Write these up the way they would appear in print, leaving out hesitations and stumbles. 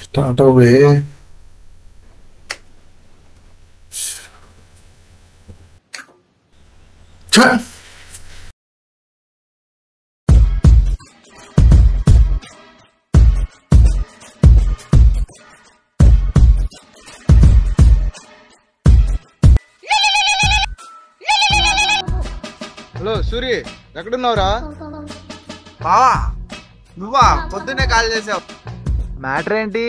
Start away. Hello Suri, ఎక్కడున్నావురా? బావా నువ్వా పొద్దున్నే కాల్ చేసావు. మ్యాటర్ ఏంటి?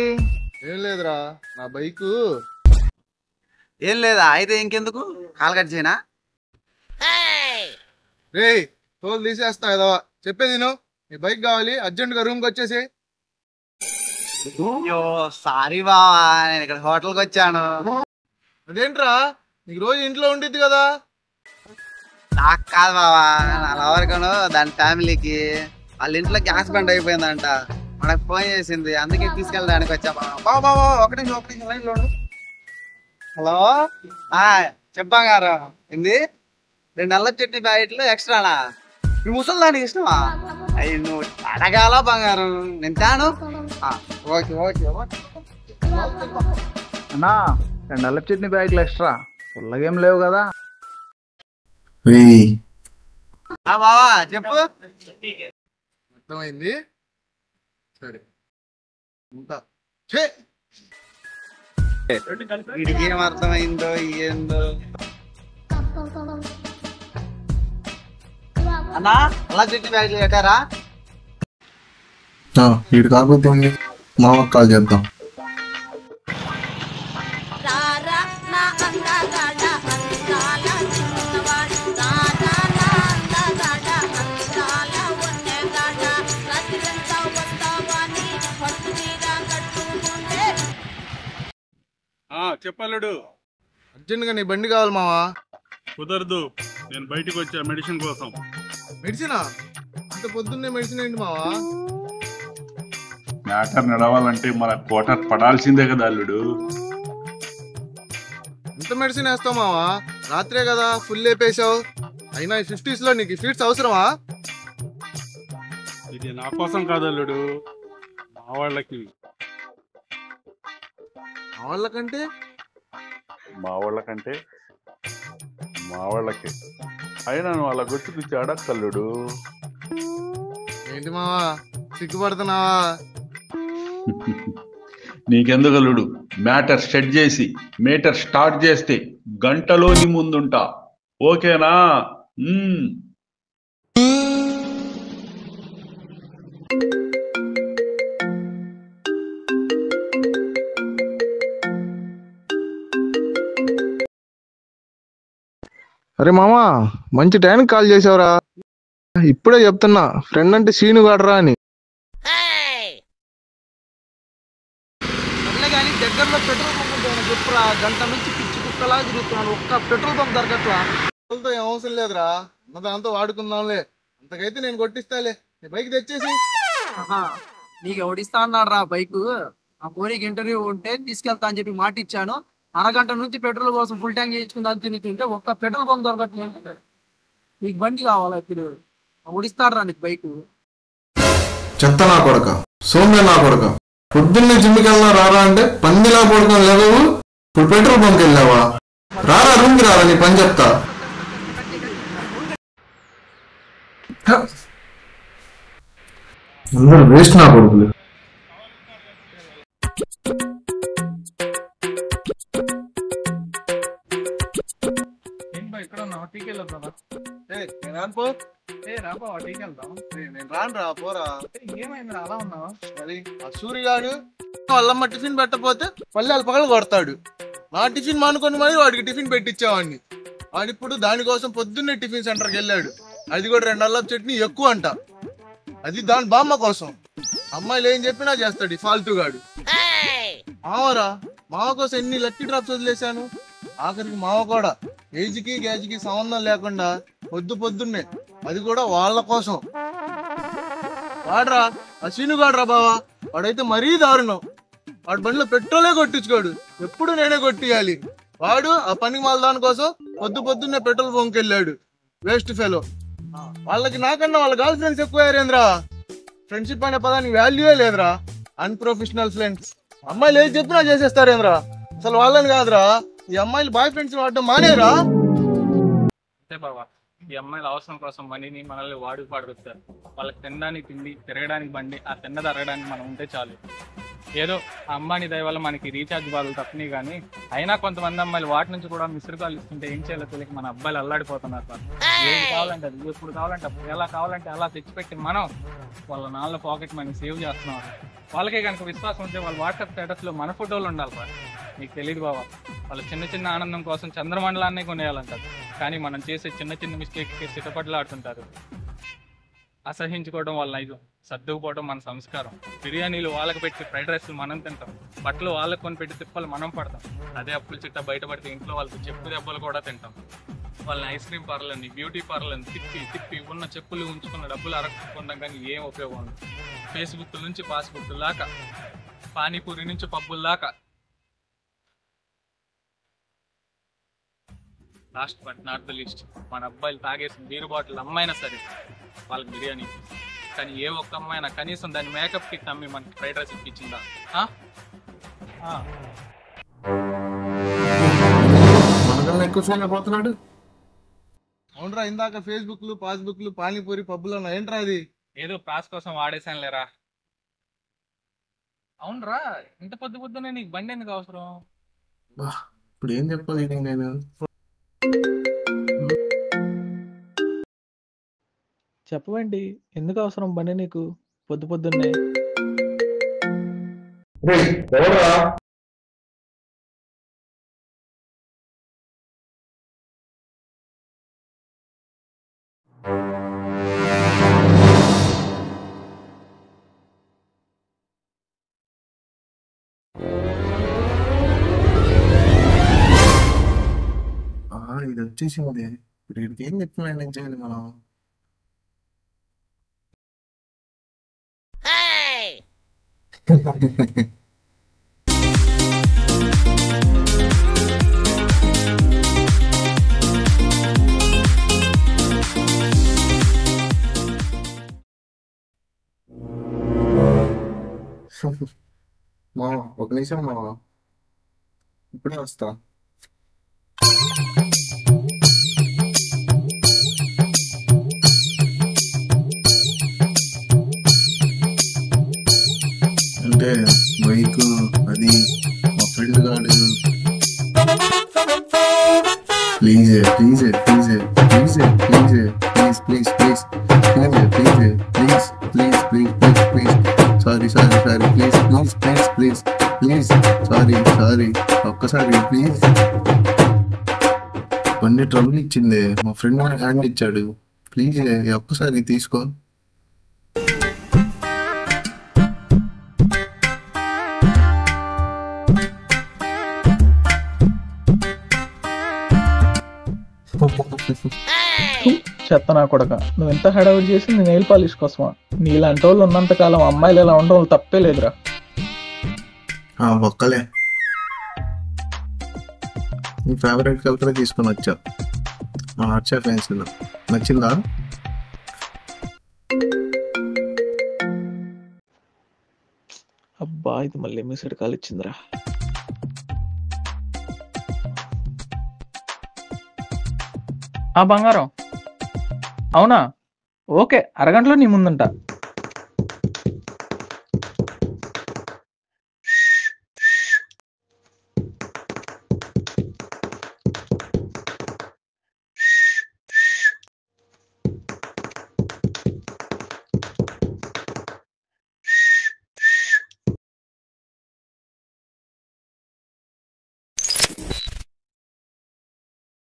ఏం లేదురా, నా బైకు. ఏం లేదా? అయితే ఇంకెందుకు కాల్ కట్ చేయనా? రే తోలు తీసేస్తా ఏదో. చెప్పేది నువ్వు, నీ బైక్ కావాలి, అర్జెంటుగా రూమ్కి వచ్చేసి. అయ్యో సారీ బావా, నేను ఇక్కడ హోటల్కి వచ్చాను. అదేంట్రా, నీకు రోజు ఇంట్లో ఉండిద్ది కదా. నాకు కాదు బావా, నా లవర్గాను దాని ఫ్యామిలీకి వాళ్ళ ఇంట్లో గ్యాస్ బండ్ అయిపోయిందంట. మనకు ఫోన్ చేసింది, అందుకే తీసుకెళ్ళడానికి వచ్చా బావా. బావా బావా ఒక నిమిషం లైన్లో ఉండు. హలో చెప్పా గారు, ఏంది 2 నల్ల చట్నీ ప్యాకెట్లు ఎక్స్ట్రానా? ఈ ముసలి దానికి ఇష్టమా? అయ్యి నువ్వు అడగాల బంగారం, నేను తాను. ఓకే ఓకే అన్నా 2 నల్ల చట్నీ ప్యాకెట్లు ఎక్స్ట్రా, పుల్లగేం లేవు కదా? బావా చెప్పు. అర్థమైంది, సరే ఉంటా. వీడికి ఏం అర్థమైందో ఏందో. అన్నా అలా చట్నీ ప్యాకెట్లు పెట్టారా? వీడు కాకపోతే మా కాల్ చేద్దాం. చెప్పాలడు, అర్జెంటుగా నీ బండి కావాలి మావా. కుదరదు, నేను బయటికి వచ్చా మెడిసిన్ కోసం. మెడిసినా? అంత పొద్దున్నే మెడిసిన్ ఏంటి మావా? మ్యాటర్ నడవాలంటే మన క్వార్టర్ పడాల్సిందే కదా అల్లుడు. ఎంత మెడిసిన్ వేస్తావు మావా? రాత్రే కదా ఫుల్ లేపేశావు. అయినా ఈ 50s లో నీకు ఫీడ్స్ అవసరమా? ఇది నా కోసం కాదు అల్లుడు, మా వాళ్ళకి. వాళ్ళకంటే మా వాళ్ళకి అయినా వాళ్ళ గుర్తుకు చెడక్కల్లుడు. ఏంటి మావా సిగ్గుపడుతున్నావా? నీకెందుకు అల్లుడు, మ్యాటర్ సెట్ చేసి మేటర్ స్టార్ట్ చేస్తే గంటలో నీ ముందుంటా, ఓకేనా? అరే మామా, మంచి టైంకి కాల్ చేసావురా. ఇప్పుడే చెప్తున్నా, ఫ్రెండ్ అంటే సీను గాడరా అని. కానీ దగ్గరలో పెట్రోల్ పంప్ చెప్పురా, గంట నుంచి పిచ్చి కుక్కలా తిరుగుతున్నాను, ఒక్క పెట్రోల్ పంప్ దొరకట్లా. పెట్రోల్తో ఏం అవసరం లేదురా, దాంతో వాడుకుందాంలే. అంతకైతే నేను కొట్టిస్తాలే, నీ బైక్ తెచ్చేసి. నీకు ఎవడిస్తా అన్నాడు రా బైక్? ఆ పోనీకి ఇంటర్వ్యూ ఉంటే తీసుకెళ్తా అని చెప్పి మాట ఇచ్చాను. అరగంట నుంచి పెట్రోల్ కోసం ఫుల్ ట్యాంక్ చేయించుకుందాం తింటుంటే ఒక్క పెట్రోల్ పంప్ దొరకట్లేదు. నీకు బండి కావాలా? ఇప్పుడు ఎవడిస్తాడు రా నీకు బైక్? చెత్త నా కొడక, సోమ్య నా కొడక, పొద్దున్నే జిమ్కి వెళ్ళినా రారా అంటే పందిలా పడుకొని లేవు. ఇప్పుడు పెట్రోల్ బంక్ వెళ్ళావా? రారా రూమ్కి రారా, నీ పని చెప్తా. అందరూ వేస్ట్ నా కొడుకులు. నేను రాను రా, పోరా. మరి ఆ సూర్యగాడు వాళ్ళమ్మ టిఫిన్ పెట్టపోతే పల్లెలు పగలు కొడతాడు. నా టిఫిన్ మానుకొని మరి వాడికి టిఫిన్ పెట్టించేవాడిని. వాడిప్పుడు దానికోసం పొద్దున్నే టిఫిన్ సెంటర్కి వెళ్ళాడు. అది కూడా 2 అల్లం చట్నీ ఎక్కువ అంట. అది దాని బామ్మ కోసం. అమ్మాయిలు ఏం చెప్పినా చేస్తాడు ఈ ఫాల్తుగాడు. మావరా, మావ కోసం ఎన్ని లక్కీ డ్రాప్స్ వదిలేశాను. ఆఖరికి మావ కూడా ఏజ్కి గేజ్కి సంబంధం లేకుండా పొద్దున్నే, అది కూడా వాళ్ళ కోసం. వాడరా అశ్వినుగాడ్రా బావా, వాడైతే మరీ దారుణం. వాడి బండిలో పెట్రోలే కొట్టించుకోడు, ఎప్పుడు నేనే కొట్టియాలి. వాడు ఆ పనికి మాల దాని కోసం పొద్దున్నే పెట్రోల్ బంక్ వెళ్ళాడు. Waste fellow. వాళ్ళకి నాకన్నా వాళ్ళ గర్ల్ ఫ్రెండ్స్ ఎక్కువయ్యారేంద్రా. ఫ్రెండ్షిప్ అనే పదానికి వాల్యూయే లేదురా. Unprofessional friends. అమ్మాయిలు ఏది చెప్పినా చేసేస్తారేంద్రా. అసలు వాళ్ళని కాదురా, ఈ అమ్మాయిలు బాయ్ ఫ్రెండ్స్ వాడడం మానేరా. అంతే బాబా, ఈ అమ్మాయిల అవసరం కోసం మనీని మనల్ని పాడుతారు. వాళ్ళకి తినడానికి తిండి, తిరగడానికి బండి, ఆ తిన్న తరగడానికి మనం ఉంటే చాలు. ఏదో ఆ అమ్మాయిని దయ వల్ల మనకి రీఛార్జ్ బాధలు తప్పని, కానీ అయినా కొంతమంది అమ్మాయిలు వాటి నుంచి కూడా మిస్డ్ కాల్ ఇస్తుంటే ఏం చేయాలో తెలియక మన అబ్బాయిలు అల్లాడిపోతున్నారు సార్. ఏది కావాలంటే అది, ఎప్పుడు కావాలంటే అప్పుడు, ఎలా కావాలంటే అలా తెచ్చిపెట్టి మనం వాళ్ళ నాన్న పాకెట్ మనీ సేవ్ చేస్తున్నాం. వాళ్ళకే కనుక విశ్వాసం ఉంటే వాళ్ళ వాట్సాప్ స్టేటస్లో మన ఫోటోలు ఉండాలి సార్. నీకు తెలియదు బాబా, వాళ్ళ చిన్న ఆనందం కోసం చంద్రమండలాన్ని కొనేయాలంటారు. కానీ మనం చేసే చిన్న మిస్టేక్కి సిటపట్లాడుతుంటారు. అసహించుకోవడం వాళ్ళ నైజం, సర్దుకుపోవడం మన సంస్కారం. బిర్యానీలు వాళ్ళకి పెట్టి ఫ్రైడ్ రైస్లు మనం తింటాం, బట్టలు వాళ్ళకి కొని పెట్టి తిప్పలు మనం పడతాం. అదే అప్పుల చిట్ట బయటపడితే ఇంట్లో వాళ్ళకి చెప్పు దెబ్బలు కూడా తింటాం. వాళ్ళని ఐస్ క్రీమ్ పార్లర్ని, బ్యూటీ పార్లర్ని తిప్పి ఉన్న చెప్పులు ఉంచుకున్న డబ్బులు అరగకుండా కానీ ఏం ఉపయోగం ఉండదు. ఫేస్బుక్ నుంచి పాస్బుక్ దాకా, పానీపూరి నుంచి పబ్బుల దాకా. Last but not the least, మన అబ్బాయిలు తాగేసిన బీరు బాటిల్ అమ్మైనా సరే వాళ్ళకి బిర్యానీ ఇప్పిస్తుంది. కానీ ఏ ఒక్క అమ్మాయినా కనీసం దాని మేకప్ కిట్ అమ్మి మనకి ఫ్రైడ్ రైస్ ఇప్పించిందా? మనకన్నా ఎక్కువ ఫీల్ అయిపోతున్నాడు. అవునరా, ఇందాక ఫేస్బుక్లు, పాస్బుక్లు, పానీపూరి, పబ్బులు ఏంట్రా అది? ఏదో ప్రాస్ కోసం వాడేసాను లేరా. అవునరా, ఇంత పొద్దునే నీకు బండి ఎందుకు అవసరం? ఇప్పుడు ఏం చెప్పాలి నేను? చెప్పవండి, ఎందుకు అవసరం బండి నీకు పొద్దున్నే? ఇది వచ్చేసింది. ఇప్పుడు వీడికి ఏం చెప్పి మేనేజ్ చేయాలి మనం? మావా, ఒక నిమిషం మావా, ఇప్పుడే వస్తా. అంటే బైక్ అది మా ఫ్రెండ్ గాడు. Please please please please please please please please please please please please please please please sorry sorry sorry please please please please please sorry sorry ఒక్కసారి ప్లీజ్. కొన్ని ట్రబుల్ ఇచ్చింది, మా ఫ్రెండ్ హ్యాండ్ ఇచ్చాడు. Please ఒక్కసారి తీసుకో. చెత్త నా కొడక, నువ్వు ఎంత హడావుడి చేసి నీ నెయిల్ పాలిష్ కోసమా? నీలాంటి వాళ్ళు ఉన్నంత కాలం అమ్మాయిలు ఎలా ఉండడం తప్పే లేదురా. ఒక్కలే నీ ఫేవరెట్ కలర్ తీసుకొని వచ్చా, మా నచ్చా ఫ్యాన్సీలో. నచ్చిందా? అబ్బా, ఇది మళ్ళీ మిస్డ్ కాల్ ఇచ్చిందిరా. బంగారం, అవునా? ఓకే, అరగంటలో నీ ముందుంటా.